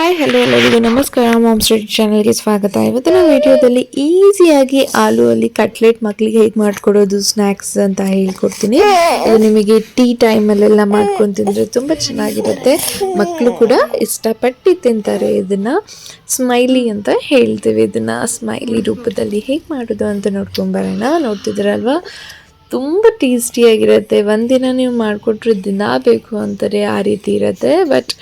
Hi hello ಎಲ್ಲರಿಗೂ ನಮಸ್ಕಾರ. Ma'am street ಚಾನಲ್ಗೆ ಸ್ವಾಗತ. ಇವತ್ತಿನ ವಿಡಿಯೋದಲ್ಲಿ ಈಸಿಯಾಗಿ ಆಲೂಯಲ್ಲಿ ಕಟ್ಲೆಟ್ ಮಕ್ಕಳಿಗೆ ಹೇಗೆ ಮಾಡ್ಕೊಡೋದು ಸ್ನ್ಯಾಕ್ಸ್ ಅಂತ ಹೇಳ್ಕೊಡ್ತೀನಿ. ಇದು ನಿಮಗೆ ಟೀ ಟೈಮಲ್ಲೆಲ್ಲ ಮಾಡ್ಕೊಂಡು ತಿಂದರೆ ತುಂಬ ಚೆನ್ನಾಗಿರುತ್ತೆ. ಮಕ್ಕಳು ಕೂಡ ಇಷ್ಟಪಟ್ಟು ತಿಂತಾರೆ. ಇದನ್ನು ಸ್ಮೈಲಿ ಅಂತ ಹೇಳ್ತೀವಿ. ಇದನ್ನು ಸ್ಮೈಲಿ ರೂಪದಲ್ಲಿ ಹೇಗೆ ಮಾಡೋದು ಅಂತ ನೋಡ್ಕೊಂಬರೋಣ. ನೋಡ್ತಿದ್ದೀರಲ್ವಾ, ತುಂಬ ಟೇಸ್ಟಿಯಾಗಿರುತ್ತೆ. ಒಂದಿನ ನೀವು ಮಾಡಿಕೊಟ್ರೆ ದಿನ ಬೇಕು ಅಂತಾರೆ, ಆ ರೀತಿ ಇರುತ್ತೆ. ಬಟ್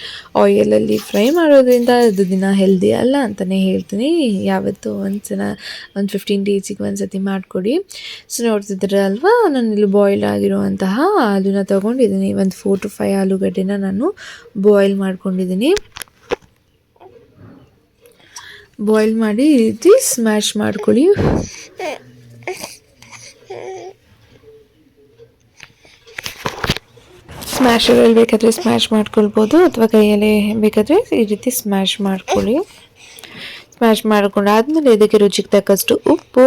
ಆಯಿಲಲ್ಲಿ ಫ್ರೈ ಮಾಡೋದ್ರಿಂದ ಅದು ದಿನ ಹೆಲ್ದಿ ಅಲ್ಲ ಅಂತಲೇ ಹೇಳ್ತೀನಿ. ಯಾವತ್ತೂ ಒಂದು 15 ಡೇಸಿಗೆ ಒಂದು ಸತಿ ಮಾಡಿಕೊಡಿ. ಸೊ ನೋಡ್ತಿದ್ದೀರಲ್ವಾ, ನಾನಿಲ್ಲಿ ಬಾಯ್ಲ್ ಆಗಿರುವಂತಹ ಆಲೂನ ತೊಗೊಂಡಿದ್ದೀನಿ. ಒಂದು 4 to 5 ಆಲೂಗಡ್ಡೆನ ನಾನು ಬಾಯ್ಲ್ ಮಾಡ್ಕೊಂಡಿದ್ದೀನಿ. ಬಾಯ್ಲ್ ಮಾಡಿ ಈ ರೀತಿ ಸ್ಮ್ಯಾಶ್ ಮಾಡ್ಕೊಳ್ಳಿ. ಸ್ಮ್ಯಾಶರಲ್ಲಿ ಬೇಕಾದರೆ ಸ್ಮ್ಯಾಶ್ ಮಾಡ್ಕೊಳ್ಬೋದು, ಅಥವಾ ಕೈಯಲ್ಲೇ ಬೇಕಾದರೆ ಈ ರೀತಿ ಸ್ಮ್ಯಾಶ್ ಮಾಡ್ಕೊಳ್ಳಿ. ಸ್ಮ್ಯಾಶ್ ಮಾಡ್ಕೊಂಡಾದ್ಮೇಲೆ ಇದಕ್ಕೆ ರುಚಿಗೆ ತಕ್ಕಷ್ಟು ಉಪ್ಪು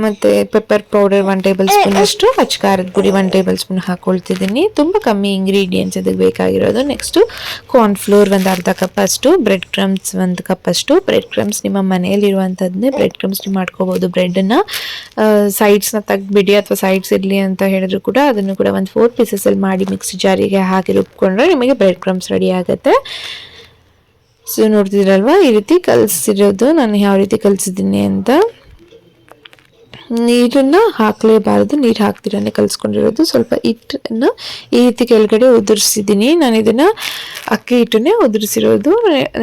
ಮತ್ತು ಪೆಪ್ಪರ್ ಪೌಡರ್ 1 ಟೇಬಲ್ ಸ್ಪೂನ್ ಅಷ್ಟು, ಅಚ್ಚ ಖಾರದ ಪುಡಿ 1 ಟೇಬಲ್ ಸ್ಪೂನ್ ಹಾಕ್ಕೊಳ್ತಿದ್ದೀನಿ. ತುಂಬ ಕಮ್ಮಿ ಇಂಗ್ರೀಡಿಯೆಂಟ್ಸ್ ಇದಕ್ಕೆ ಬೇಕಾಗಿರೋದು. ನೆಕ್ಸ್ಟು ಕಾರ್ನ್ಫ್ಲೋರ್ ಒಂದು ಅರ್ಧ ಕಪ್ ಅಷ್ಟು, ಬ್ರೆಡ್ ಕ್ರಮ್ಸ್ 1 ಕಪ್ ಅಷ್ಟು. ಬ್ರೆಡ್ ಕ್ರಮ್ಸ್ ನಿಮ್ಮ ಮನೆಯಲ್ಲಿರುವಂಥದ್ದನ್ನೇ ಬ್ರೆಡ್ ಕ್ರಮ್ಸ್ ನೀವು ಮಾಡ್ಕೋಬೋದು. ಬ್ರೆಡ್ಡನ್ನು ಸೈಡ್ಸ್ನ ತೆಗ್ದುಬಿಡಿ, ಅಥವಾ ಸೈಡ್ಸ್ ಇರಲಿ ಅಂತ ಹೇಳಿದ್ರು ಕೂಡ ಅದನ್ನು ಕೂಡ ಒಂದು 4 ಪೀಸಸಲ್ಲಿ ಮಾಡಿ ಮಿಕ್ಸಿ ಜಾರಿಗೆ ಹಾಕಿ ರುಬ್ಕೊಂಡ್ರೆ ನಿಮಗೆ ಬ್ರೆಡ್ ಕ್ರಮ್ಸ್ ರೆಡಿ ಆಗುತ್ತೆ. ಸೊ ನೋಡ್ತಿದ್ದೀರಲ್ವ, ಈ ರೀತಿ ಕಲಿಸಿರೋದು ನಾನು ಯಾವ ರೀತಿ ಕಲಿಸಿದ್ದೀನಿ ಅಂತ. ನೀರನ್ನು ಹಾಕಲೇಬಾರದು, ನೀರು ಹಾಕ್ತಿರೇ ಕಲಿಸ್ಕೊಂಡಿರೋದು. ಸ್ವಲ್ಪ ಹಿಟ್ಟನ್ನು ಈ ರೀತಿ ಕೆಳಗಡೆ ಉದುರಿಸಿದ್ದೀನಿ. ನಾನು ಇದನ್ನು ಅಕ್ಕಿ ಹಿಟ್ಟನ್ನೇ ಉದುರಿಸಿರೋದು.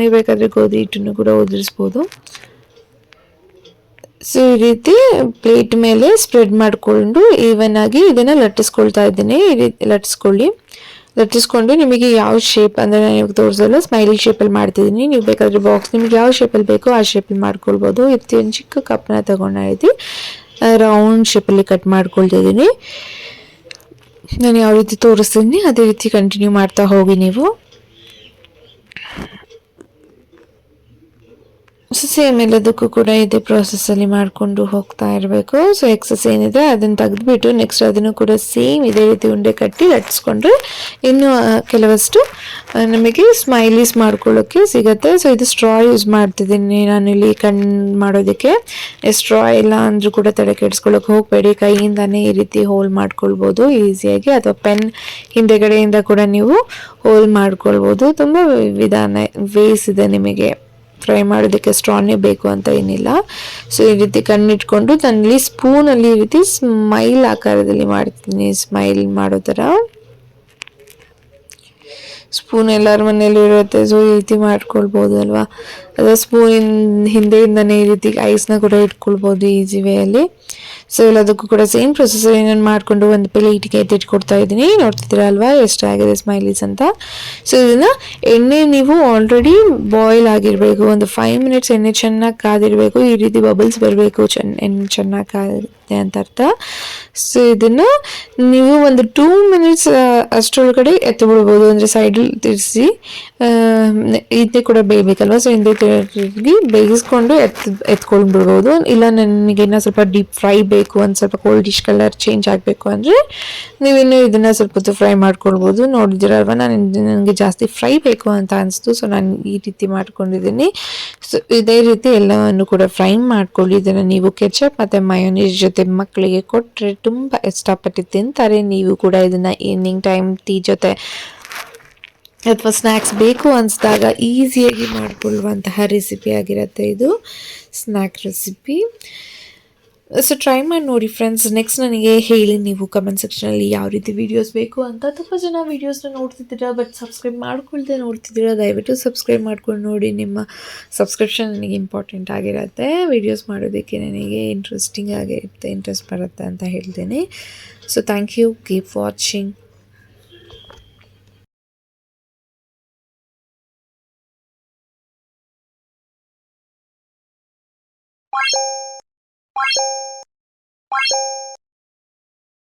ನೀವು ಬೇಕಾದರೆ ಗೋಧಿ ಹಿಟ್ಟನ್ನು ಕೂಡ ಉದುರಿಸ್ಬೋದು. ಸೊ ಈ ರೀತಿ ಪ್ಲೇಟ್ ಮೇಲೆ ಸ್ಪ್ರೆಡ್ ಮಾಡಿಕೊಂಡು ಈವನ್ ಆಗಿ ಇದನ್ನು ಲಟ್ಟಿಸ್ಕೊಳ್ತಾ ಇದ್ದೀನಿ. ಈ ರೀತಿ ಲಟ್ಟಿಸ್ಕೊಂಡು ನಿಮಗೆ ಯಾವ ಶೇಪ್ ಅಂದರೆ ನಾನು ಇವಾಗ ತೋರಿಸಲ್ಲ, ಸ್ಮೈಲಿ ಶೇಪಲ್ಲಿ ಮಾಡ್ತಿದ್ದೀನಿ. ನೀವು ಬೇಕಾದರೆ ಬಾಕ್ಸ್ ನಿಮಗೆ ಯಾವ ಶೇಪಲ್ಲಿ ಬೇಕೋ ಆ ಶೇಪಲ್ಲಿ ಮಾಡ್ಕೊಳ್ಬೋದು. ಇರ್ತಿ ಒಂದು ಚಿಕ್ಕ ಕಪ್ನ ತೊಗೊಂಡು ರೌಂಡ್ ಶೇಪಲ್ಲಿ ಕಟ್ ಮಾಡ್ಕೊಳ್ತಿದ್ದೀನಿ. ನಾನು ಯಾವ ರೀತಿ ತೋರಿಸ್ತೀನಿ ಅದೇ ರೀತಿ ಕಂಟಿನ್ಯೂ ಮಾಡ್ತಾ ಹೋಗಿ ನೀವು. ಸೇಮ್ ಎಲ್ಲದಕ್ಕೂ ಕೂಡ ಇದೇ ಪ್ರಾಸೆಸ್ಸಲ್ಲಿ ಮಾಡಿಕೊಂಡು ಹೋಗ್ತಾ ಇರಬೇಕು. ಸೊ ಎಕ್ಸಸ್ ಏನಿದೆ ಅದನ್ನು ತೆಗೆದುಬಿಟ್ಟು ನೆಕ್ಸ್ಟ್ ಅದನ್ನು ಕೂಡ ಸೇಮ್ ಇದೇ ರೀತಿ ಉಂಡೆ ಕಟ್ಟಿ ಲಟ್ಟಿಸ್ಕೊಂಡ್ರೆ ಇನ್ನೂ ಕೆಲವಷ್ಟು ನಮಗೆ ಸ್ಮೈಲೀಸ್ ಮಾಡ್ಕೊಳ್ಳೋಕ್ಕೆ ಸಿಗುತ್ತೆ. ಸೊ ಇದು ಸ್ಟ್ರಾ ಯೂಸ್ ಮಾಡ್ತಿದ್ದೀನಿ ನಾನಿಲ್ಲಿ ಕಣ್ಣು ಮಾಡೋದಕ್ಕೆ. ಸ್ಟ್ರಾ ಇಲ್ಲ ಅಂದರೂ ಕೂಡ ತಲೆ ಕೆಡಿಸ್ಕೊಳ್ಳೋಕೆ ಹೋಗಬೇಡಿ, ಕೈಯಿಂದನೇ ಈ ರೀತಿ ಹೋಲ್ ಮಾಡ್ಕೊಳ್ಬೋದು ಈಸಿಯಾಗಿ, ಅಥವಾ ಪೆನ್ ಹಿಂದೆಗಡೆಯಿಂದ ಕೂಡ ನೀವು ಹೋಲ್ ಮಾಡ್ಕೊಳ್ಬೋದು. ತುಂಬ ವೇಸ್ ಇದೆ ನಿಮಗೆ ಫ್ರೈ ಮಾಡೋದಕ್ಕೆ. ಸ್ಟ್ರಾನೇ ಬೇಕು ಅಂತ ಏನಿಲ್ಲ. ಸೊ ಈ ರೀತಿ ಕಣ್ಣಿಟ್ಕೊಂಡು ನಾನಲ್ಲಿ ಸ್ಪೂನಲ್ಲಿ ಈ ರೀತಿ ಸ್ಮೈಲ್ ಆಕಾರದಲ್ಲಿ ಮಾಡ್ತೀನಿ. ಸ್ಮೈಲ್ ಮಾಡೋ ಥರ ಸ್ಪೂನ್ ಎಲ್ಲರ ಮನೇಲಿ ಇರುತ್ತೆ. ಸೊ ಈ ರೀತಿ ಮಾಡ್ಕೊಳ್ಬೋದು ಅಲ್ವಾ. ಅದು ಸ್ಪೂನಿನ ಹಿಂದೆಯಿಂದನೇ ಈ ರೀತಿ ಐಸ್ನ ಕೂಡ ಇಟ್ಕೊಳ್ಬೋದು ಈಸಿ ವೇಯಲ್ಲಿ. ಸೊ ಎಲ್ಲದಕ್ಕೂ ಕೂಡ ಸೇಮ್ ಪ್ರೊಸೆಸರ್ ಏನೇನು ಮಾಡಿಕೊಂಡು ಒಂದು ಪ್ಲೇಟಿಗೆ ಎತ್ತಿಟ್ಕೊಡ್ತಾ ಇದ್ದೀನಿ. ನೋಡ್ತಿದ್ದೀರಾ ಅಲ್ವಾ ಎಷ್ಟಾಗಿದೆ ಸ್ಮೈಲೀಸ್ ಅಂತ. ಸೊ ಇದನ್ನು ಎಣ್ಣೆ ನೀವು ಆಲ್ರೆಡಿ ಬಾಯ್ಲ್ ಆಗಿರಬೇಕು, ಒಂದು 5 ಮಿನಿಟ್ಸ್ ಎಣ್ಣೆ ಚೆನ್ನಾಗಿ ಕಾದಿರಬೇಕು. ಈ ರೀತಿ ಬಬಲ್ಸ್ ಬರಬೇಕು, ಎಣ್ಣೆ ಚೆನ್ನಾಗಿ ಕಾದಿದೆ ಅಂತ ಅರ್ಥ. ಸೊ ಇದನ್ನು ನೀವು ಒಂದು 2 ಮಿನಿಟ್ಸ್ ಅಷ್ಟರೊಳಗಡೆ ಎತ್ತಿಬಿಡ್ಬೋದು, ಅಂದರೆ ಸೈಡಲ್ಲಿ ತಿರ್ಸಿ ಹಿಂದೆ ಕೂಡ ಬೇಯಬೇಕಲ್ವ. ಸೊ ಹಿಂದೆ ತಿರುಗಿ ಬೇಯಿಸ್ಕೊಂಡು ಎತ್ಕೊಂಡ್ಬಿಡ್ಬೋದು. ಇಲ್ಲ ನನಗೇನೋ ಸ್ವಲ್ಪ ಡೀಪ್ ಫ್ರೈ ಬೇಕು, ಒಂದು ಸ್ವಲ್ಪ ಗೋಲ್ಡಿಶ್ ಕಲರ್ ಚೇಂಜ್ ಆಗಬೇಕು ಅಂದರೆ ನೀವಿನ್ನೂ ಇದನ್ನು ಸ್ವಲ್ಪ ಹೊತ್ತು ಫ್ರೈ ಮಾಡ್ಕೊಳ್ಬೋದು. ನೋಡಿದ್ದೀರಲ್ವ, ನನಗೆ ಜಾಸ್ತಿ ಫ್ರೈ ಬೇಕು ಅಂತ ಅನಿಸ್ತು, ಸೊ ನಾನು ಈ ರೀತಿ ಮಾಡ್ಕೊಂಡಿದ್ದೀನಿ. ಸೊ ಇದೇ ರೀತಿ ಎಲ್ಲವನ್ನು ಕೂಡ ಫ್ರೈ ಮಾಡ್ಕೊಳ್ಳಿ. ಇದನ್ನು ನೀವು ಕೆಚಪ್ ಮತ್ತು ಮಯೋನೀಸ್ ಜೊತೆ ಮಕ್ಕಳಿಗೆ ಕೊಟ್ಟರೆ ತುಂಬ ಇಷ್ಟಪಟ್ಟು ತಿಂತಾರೆ. ನೀವು ಕೂಡ ಇದನ್ನು ಈವ್ನಿಂಗ್ ಟೈಮ್ ಟೀ ಜೊತೆ ಅಥವಾ ಸ್ನ್ಯಾಕ್ಸ್ ಬೇಕು ಅನಿಸಿದಾಗ ಈಸಿಯಾಗಿ ಮಾಡಿಕೊಳ್ಳುವಂತಹ ರೆಸಿಪಿ ಆಗಿರುತ್ತೆ ಇದು, ಸ್ನ್ಯಾಕ್ ರೆಸಿಪಿ. ಸೊ ಟ್ರೈ ಮಾಡಿ ನೋಡಿ ಫ್ರೆಂಡ್ಸ್. ನೆಕ್ಸ್ಟ್ ನನಗೆ ಹೇಳಿ ನೀವು ಕಮೆಂಟ್ ಸೆಕ್ಷನಲ್ಲಿ ಯಾವ ರೀತಿ ವೀಡಿಯೋಸ್ ಬೇಕು ಅಂತ. ತುಂಬ ಜನ ವೀಡಿಯೋಸ್ನ ನೋಡ್ತಿದ್ದೀರಾ ಬಟ್ ಸಬ್ಸ್ಕ್ರೈಬ್ ಮಾಡ್ಕೊಳ್ದೆ ನೋಡ್ತಿದ್ದೀರಾ. ದಯವಿಟ್ಟು ಸಬ್ಸ್ಕ್ರೈಬ್ ಮಾಡ್ಕೊಂಡು ನೋಡಿ. ನಿಮ್ಮ ಸಬ್ಸ್ಕ್ರಿಪ್ಷನ್ ನನಗೆ ಇಂಪಾರ್ಟೆಂಟ್ ಆಗಿರುತ್ತೆ. ವೀಡಿಯೋಸ್ ಮಾಡೋದಕ್ಕೆ ನನಗೆ ಇಂಟ್ರೆಸ್ಟ್ ಬರುತ್ತೆ ಅಂತ ಹೇಳ್ತೇನೆ. So thank you, keep watching.